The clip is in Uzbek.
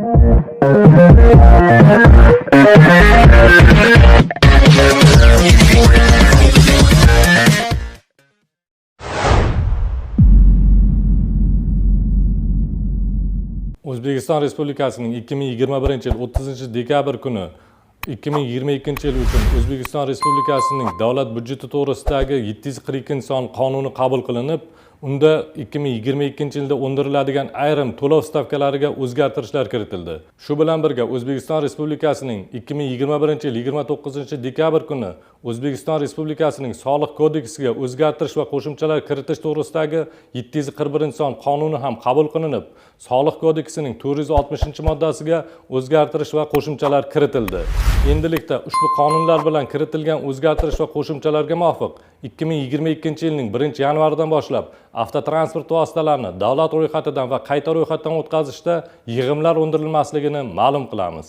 O'zbekiston Respublikasining 2021-yil 30-dekabr kuni 2022-yil uchun O'zbekiston Respublikasining davlat budjeti to'g'risidagi 742-son qonuni qabul qilinib, unda 2022-yilda undiriladigan ayrim to'lov stavkalariga o'zgartirishlar kiritildi. Shu bilan birga O'zbekiston Respublikasining 2021-yil 29-dekabr kuni O'zbekiston Respublikasining Soliq kodeksiga o'zgartirish va qo'shimchalar kiritish to'g'risidagi 741-son qonuni ham qabul qilinib, Soliq kodeksining 460-moddasiga o'zgartirish va qo'shimchalar kiritildi. Endilikda ushbu qonunlar bilan kiritilgan o'zgartirish va qo'shimchalarga muvofiq 2022-yilning 1-yanvaridan boshlab avtotransport vositalarini davlat ro'yxatidan va qayta ro'yxatdan o'tkazishda yig'imlar undirilmasligini ma'lum qilamiz.